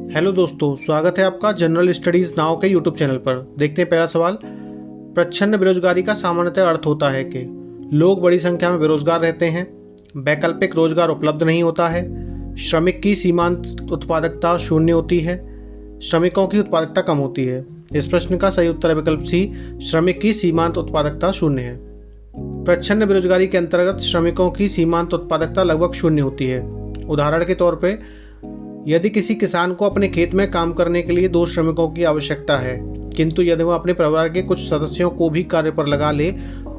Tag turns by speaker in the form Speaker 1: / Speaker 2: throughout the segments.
Speaker 1: Hello दोस्तों, स्वागत है आपका जनरल स्टडीज नाउ के यूट्यूब चैनल पर। देखते हैं पहला सवाल। प्रच्छन्न बेरोजगारी का सामान्यतः अर्थ होता है कि लोग बड़ी संख्या में बेरोजगार रहते हैं, वैकल्पिक रोजगार उपलब्ध नहीं होता है, श्रमिक की सीमांत उत्पादकता शून्य होती है, श्रमिकों की उत्पादकता कम होती है। इस प्रश्न का सही उत्तर है विकल्प सी, श्रमिक की सीमांत उत्पादकता शून्य है। प्रच्छन्न बेरोजगारी के अंतर्गत श्रमिकों की सीमांत उत्पादकता लगभग शून्य होती है। उदाहरण के तौर पे यदि किसी किसान को अपने खेत में काम करने के लिए 2 श्रमिकों की आवश्यकता है, किंतु यदि वह अपने परिवार के कुछ सदस्यों को भी कार्य पर लगा ले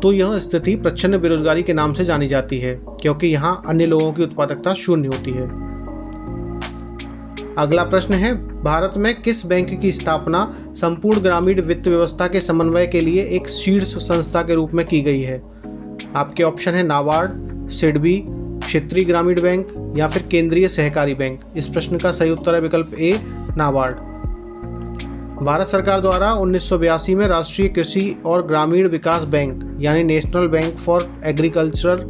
Speaker 1: तो यह स्थिति प्रच्छन्न बेरोजगारी के नाम से जानी जाती है, क्योंकि यहाँ अन्य लोगों की उत्पादकता शून्य होती है। अगला प्रश्न है, भारत में किस बैंक की स्थापना संपूर्ण ग्रामीण वित्त व्यवस्था के समन्वय के लिए एक शीर्ष संस्था के रूप में की गई है? आपके ऑप्शन है नाबार्ड, सिडबी, क्षेत्रीय ग्रामीण बैंक या फिर केंद्रीय सहकारी बैंक। इस प्रश्न का सही उत्तर है विकल्प ए, नाबार्ड। भारत सरकार द्वारा 1982 में राष्ट्रीय कृषि और ग्रामीण विकास बैंक यानी national bank for agriculture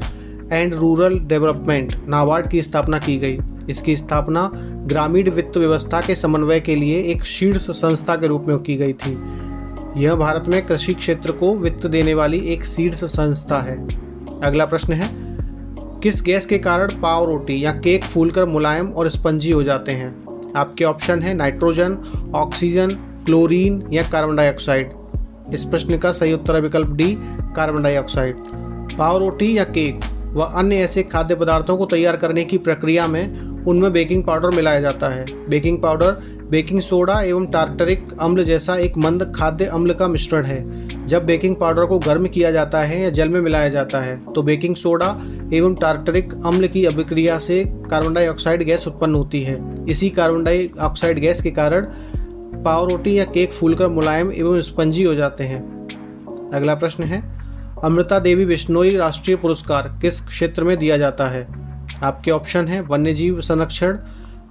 Speaker 1: and rural development NABARD की स्थापना की गई। इसकी स्थापना ग्रामीण वित्त व्यवस्था के समन्वय के लिए एक शीर्ष संस्था के रूप में की गई थी। यह भारत में कृषि क्षेत्र को वित्त देने वाली एक शीर्ष संस्था है। अगला प्रश्न है, किस गैस के कारण पाव रोटी या केक फूलकर मुलायम और स्पंजी हो जाते हैं? आपके ऑप्शन है नाइट्रोजन, ऑक्सीजन, क्लोरीन या कार्बन डाइऑक्साइड। इस प्रश्न का सही उत्तर है विकल्प डी, कार्बन डाइऑक्साइड। पाव रोटी या केक व अन्य ऐसे खाद्य पदार्थों को तैयार करने की प्रक्रिया में उनमें बेकिंग पाउडर मिलाया जाता है। बेकिंग पाउडर बेकिंग सोडा एवं टार्टरिक अम्ल जैसा एक मंद खाद्य अम्ल का मिश्रण है। जब बेकिंग पाउडर को गर्म किया जाता है या जल में मिलाया जाता है तो बेकिंग सोडा एवं टार्टरिक अम्ल की अभिक्रिया से कार्बन डाइऑक्साइड गैस उत्पन्न होती है। इसी कार्बन डाइऑक्साइड गैस के कारण पाव रोटी या केक फूलकर मुलायम एवं स्पंजी हो जाते हैं। अगला प्रश्न है, अमृता देवी बिश्नोई राष्ट्रीय पुरस्कार किस क्षेत्र में दिया जाता है? आपके ऑप्शन है वन्यजीव संरक्षण,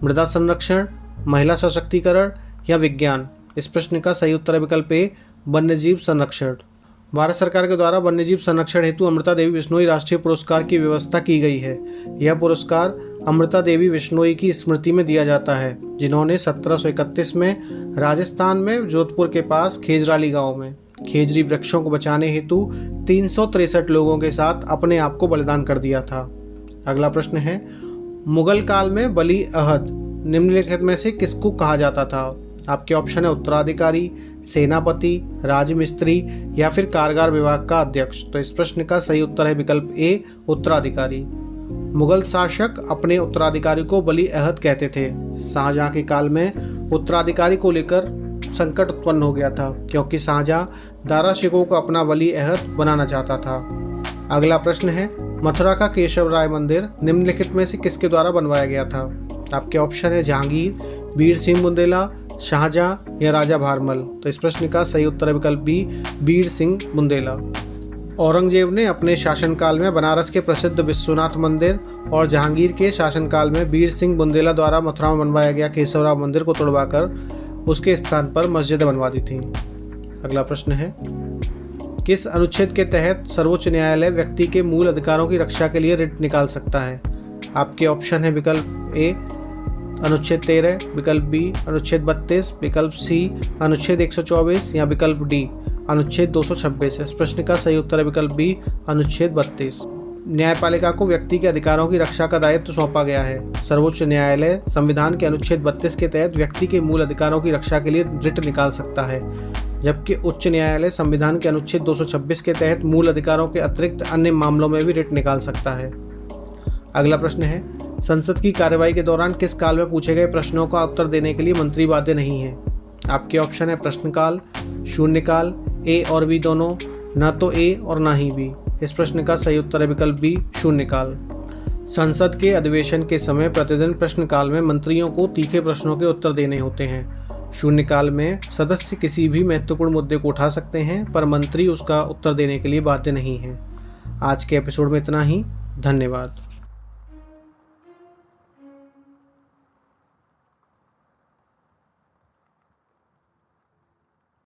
Speaker 1: मृदा संरक्षण, महिला सशक्तिकरण या विज्ञान। इस प्रश्न का सही उत्तर है विकल्प ए, वन्यजीव संरक्षण। भारत सरकार के द्वारा वन्यजीव संरक्षण हेतु अमृता देवी बिश्नोई राष्ट्रीय पुरस्कार की व्यवस्था की गई है। यह पुरस्कार अमृता देवी बिश्नोई की स्मृति में दिया जाता है, जिन्होंने 1731 में राजस्थान में जोधपुर के पास खेजराली गांव में खेजरी वृक्षों को बचाने हेतु 363 लोगों के साथ अपने आप को बलिदान कर दिया था। अगला प्रश्न है, मुगल काल में वली अहद निम्नलिखित में से किसको कहा जाता था? आपके ऑप्शन है उत्तराधिकारी, सेनापति, राजमिस्त्री या फिर कारगर विभाग का अध्यक्ष। तो इस प्रश्न का सही उत्तर है विकल्प ए, उत्तराधिकारी। मुगल शासक अपने उत्तराधिकारी को वली अहद कहते थे। शाहजहां के काल में उत्तराधिकारी को लेकर संकट उत्पन्न हो गया था, क्योंकि शाहजहां दारा शिकोह को अपना वली अहद बनाना चाहता था। अगला प्रश्न है, मथुरा का केशव राय मंदिर निम्नलिखित में से किसके द्वारा बनवाया गया था? आपके ऑप्शन है जहांगीर, वीर सिंह बुंदेला, शाहजहां या राजा भारमल। तो इस प्रश्न का सही उत्तर है विकल्प बी, वीर सिंह बुंदेला। औरंगजेब ने अपने शासनकाल में बनारस के प्रसिद्ध विश्वनाथ मंदिर और जहांगीर के शासनकाल में वीर सिंह बुंदेला द्वारा मथुरा में बनवाया गया केशवराव मंदिर को तोड़वाकर उसके स्थान पर मस्जिद बनवा दी थी। अगला प्रश्न है, किस अनुच्छेद के तहत सर्वोच्च न्यायालय व्यक्ति के मूल अधिकारों की रक्षा के लिए रिट निकाल सकता है? आपके ऑप्शन है विकल्प ए, अनुच्छेद 13, विकल्प बी अनुच्छेद 32, विकल्प सी अनुच्छेद 124 या विकल्प डी अनुच्छेद 226। इस प्रश्न का सही उत्तर है विकल्प बी, अनुच्छेद 32। न्यायपालिका को व्यक्ति के अधिकारों की रक्षा का दायित्व सौंपा गया है। सर्वोच्च न्यायालय संविधान के अनुच्छेद 32 के तहत व्यक्ति के मूल अधिकारों की रक्षा के लिए रिट निकाल सकता है, जबकि उच्च न्यायालय संविधान के अनुच्छेद 226 के तहत मूल अधिकारों के अतिरिक्त अन्य मामलों में भी रिट निकाल सकता है। अगला प्रश्न है, संसद की कार्यवाही के दौरान किस काल में पूछे गए प्रश्नों का उत्तर देने के लिए मंत्री बाध्य नहीं है? आपके ऑप्शन है प्रश्नकाल, शून्यकाल, ए और बी दोनों, न तो ए और ना ही बी। इस प्रश्न का सही उत्तर है विकल्प बी, शून्यकाल। संसद के अधिवेशन के समय प्रतिदिन प्रश्नकाल में मंत्रियों को तीखे प्रश्नों के उत्तर देने होते हैं। शून्यकाल में सदस्य किसी भी महत्वपूर्ण मुद्दे को उठा सकते हैं, पर मंत्री उसका उत्तर देने के लिए बाध्य नहीं है। आज के एपिसोड में इतना ही। धन्यवाद।